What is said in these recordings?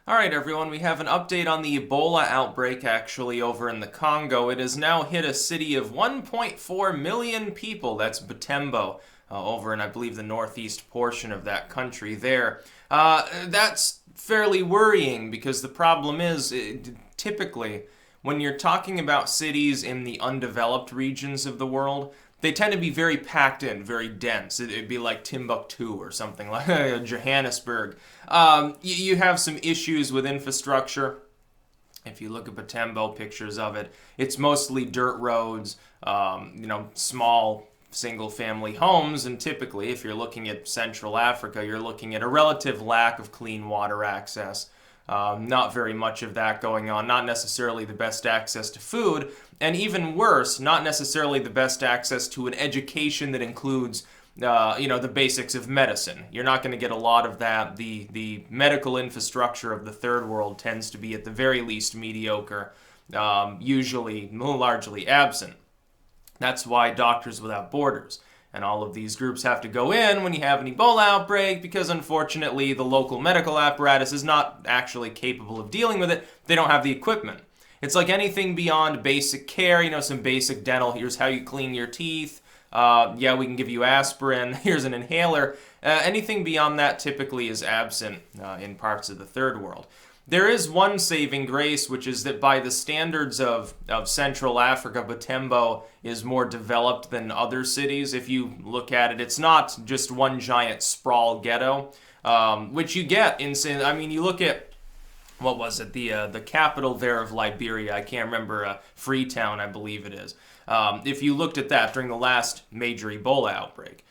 All right, everyone, we have an update on the Ebola outbreak actually over in the Congo. It has now hit a city of 1.4 million people. That's Butembo, over in, I believe, the northeast portion of that country there. That's fairly worrying because the problem is, typically, when you're talking about cities in the undeveloped regions of the world, they tend to be very packed in, very dense. It'd be like Timbuktu or something like Johannesburg. You have some issues with infrastructure. If you look at Butembo, pictures of it, it's mostly dirt roads, small single-family homes, and typically, if you're looking at Central Africa, you're looking at a relative lack of clean water access. Not very much of that going on, not necessarily the best access to food, and even worse, not necessarily the best access to an education that includes, the basics of medicine. You're not going to get a lot of that. The medical infrastructure of the third world tends to be at the very least mediocre, usually largely absent. That's why Doctors Without Borders and all of these groups have to go in when you have an Ebola outbreak because, unfortunately, the local medical apparatus is not actually capable of dealing with it. They don't have the equipment. It's like anything beyond basic care, some basic dental. Here's how you clean your teeth. We can give you aspirin. Here's an inhaler. Anything beyond that typically is absent in parts of the third world. There is one saving grace, which is that by the standards of Central Africa, Butembo is more developed than other cities. If you look at it, it's not just one giant sprawl ghetto, which you get in, you look at, what was it, the capital there of Liberia, I can't remember, Freetown, I believe it is. If you looked at that during the last major Ebola outbreak,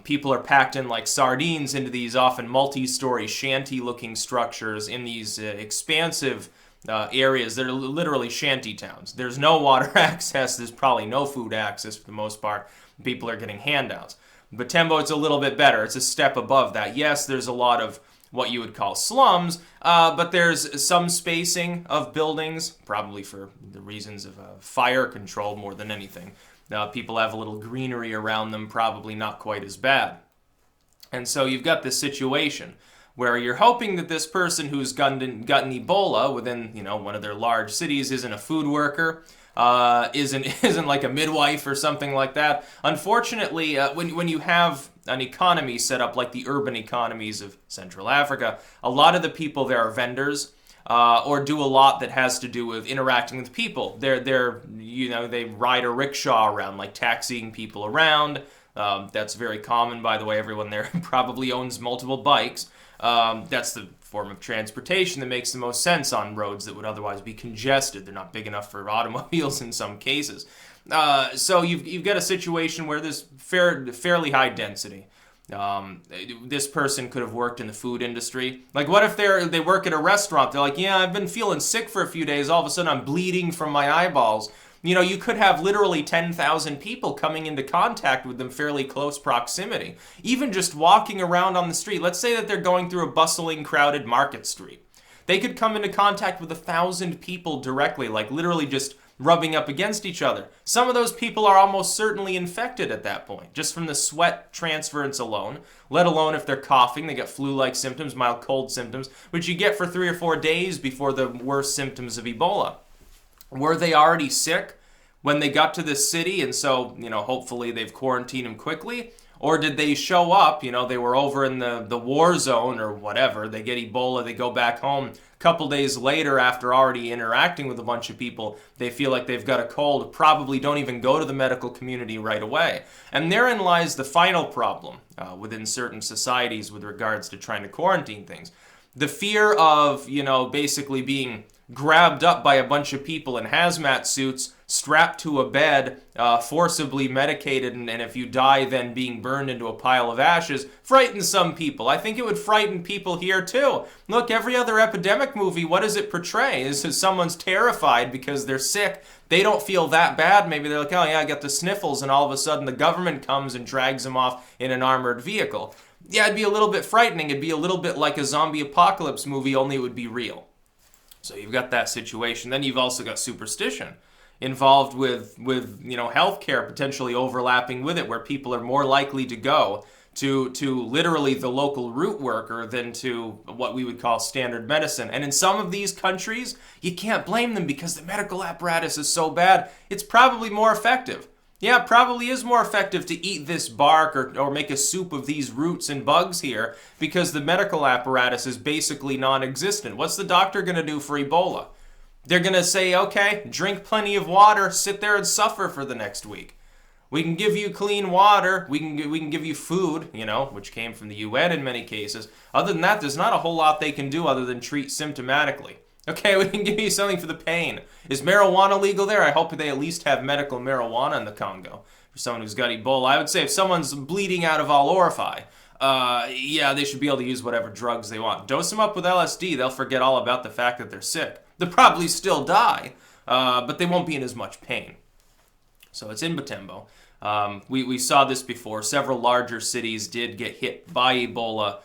people are packed in like sardines into these often multi-story shanty-looking structures in these expansive areas that are literally shanty towns. There's no water access. There's probably no food access for the most part. People are getting handouts. Butembo, it's a little bit better. It's a step above that. Yes, there's a lot of what you would call slums, but there's some spacing of buildings, probably for the reasons of fire control more than anything. People have a little greenery around them, probably not quite as bad. And so you've got this situation where you're hoping that this person who's gotten Ebola within, one of their large cities isn't a food worker, isn't like a midwife or something like that. Unfortunately, when you have an economy set up like the urban economies of Central Africa, a lot of the people there are vendors. Or do a lot that has to do with interacting with people. They ride a rickshaw around, like taxiing people around. That's very common, by the way. Everyone there probably owns multiple bikes. That's the form of transportation that makes the most sense on roads that would otherwise be congested. They're not big enough for automobiles in some cases. So you've got a situation where there's fairly high density. This person could have worked in the food industry. Like, what if they work at a restaurant? They're like, yeah, I've been feeling sick for a few days. All of a sudden, I'm bleeding from my eyeballs. You could have literally 10,000 people coming into contact with them fairly close proximity. Even just walking around on the street. Let's say that they're going through a bustling, crowded market street. They could come into contact with 1,000 people directly, like literally just rubbing up against each other. Some of those people are almost certainly infected at that point, just from the sweat transference alone, let alone if they're coughing, they get flu-like symptoms, mild cold symptoms, which you get for 3 or 4 days before the worst symptoms of Ebola. Were they already sick when they got to this city, and so, hopefully they've quarantined them quickly? Or did they show up, they were over in the war zone or whatever, they get Ebola, they go back home. A couple days later, after already interacting with a bunch of people, they feel like they've got a cold, probably don't even go to the medical community right away. And therein lies the final problem within certain societies with regards to trying to quarantine things. The fear of, basically being grabbed up by a bunch of people in hazmat suits, strapped to a bed, forcibly medicated, and if you die, then being burned into a pile of ashes, frightens some people. I think it would frighten people here too. Look, every other epidemic movie, what does it portray? Is someone's terrified because they're sick. They don't feel that bad. Maybe they're like, oh yeah, I got the sniffles, and all of a sudden the government comes and drags them off in an armored vehicle. Yeah, it'd be a little bit frightening. It'd be a little bit like a zombie apocalypse movie, only it would be real. So you've got that situation. Then you've also got superstition involved with healthcare potentially overlapping with it, where people are more likely to go to literally the local root worker than to what we would call standard medicine. And in some of these countries, you can't blame them because the medical apparatus is so bad, it's probably more effective. Yeah, it probably is more effective to eat this bark or make a soup of these roots and bugs here because the medical apparatus is basically non-existent. What's the doctor going to do for Ebola? They're going to say, okay, drink plenty of water, sit there and suffer for the next week. We can give you clean water, we can give you food, which came from the UN in many cases. Other than that, there's not a whole lot they can do other than treat symptomatically. Okay, we can give you something for the pain. Is marijuana legal there? I hope they at least have medical marijuana in the Congo for someone who's got Ebola. I would say if someone's bleeding out of all orifice, yeah, they should be able to use whatever drugs they want. Dose them up with LSD, they'll forget all about the fact that they're sick. They'll probably still die, but they won't be in as much pain. So it's in Butembo. We saw this before. Several larger cities did get hit by Ebola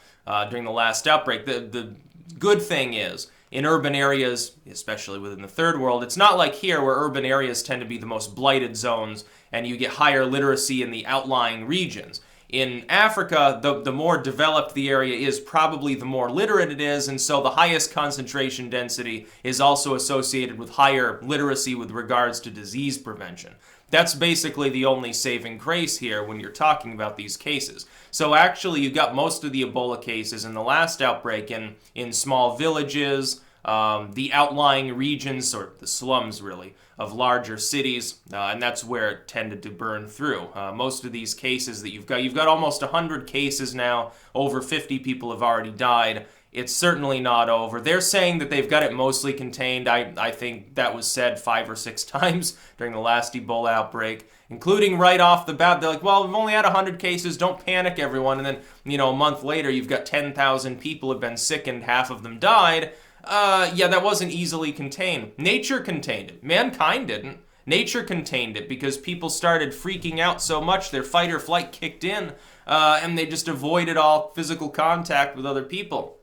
during the last outbreak. The good thing is, in urban areas, especially within the third world, it's not like here where urban areas tend to be the most blighted zones and you get higher literacy in the outlying regions. In Africa, the more developed the area is, probably the more literate it is, and so the highest concentration density is also associated with higher literacy with regards to disease prevention. That's basically the only saving grace here when you're talking about these cases. So actually, you got most of the Ebola cases in the last outbreak in small villages, the outlying regions, or the slums really, of larger cities, and that's where it tended to burn through. Most of these cases that you've got almost 100 cases now, over 50 people have already died. It's certainly not over. They're saying that they've got it mostly contained. I think that was said 5 or 6 times during the last Ebola outbreak, including right off the bat. They're like, well, we've only had 100 cases. Don't panic, everyone. And then, a month later, you've got 10,000 people have been sick and half of them died. Yeah, that wasn't easily contained. Nature contained it. Mankind didn't. Nature contained it because people started freaking out so much, their fight or flight kicked in, and they just avoided all physical contact with other people.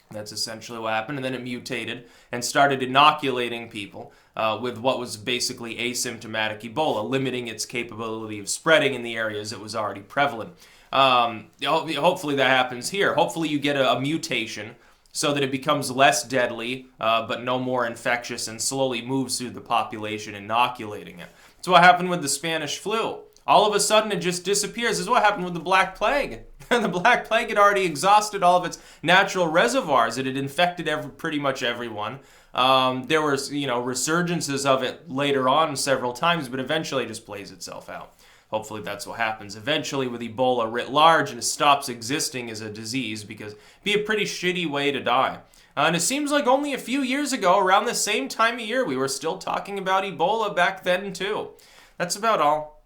That's essentially what happened, and then it mutated and started inoculating people with what was basically asymptomatic Ebola, limiting its capability of spreading in the areas it was already prevalent. Hopefully that happens here. Hopefully you get a mutation so that it becomes less deadly, but no more infectious, and slowly moves through the population, inoculating it. That's what happened with the Spanish flu. All of a sudden, it just disappears. This is what happened with the Black Plague. The Black Plague had already exhausted all of its natural reservoirs. It had infected pretty much everyone. There were, resurgences of it later on several times, but eventually it just plays itself out. Hopefully that's what happens eventually with Ebola writ large, and it stops existing as a disease, because it'd be a pretty shitty way to die. And it seems like only a few years ago, around the same time of year, we were still talking about Ebola back then too. That's about all.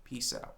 Peace out.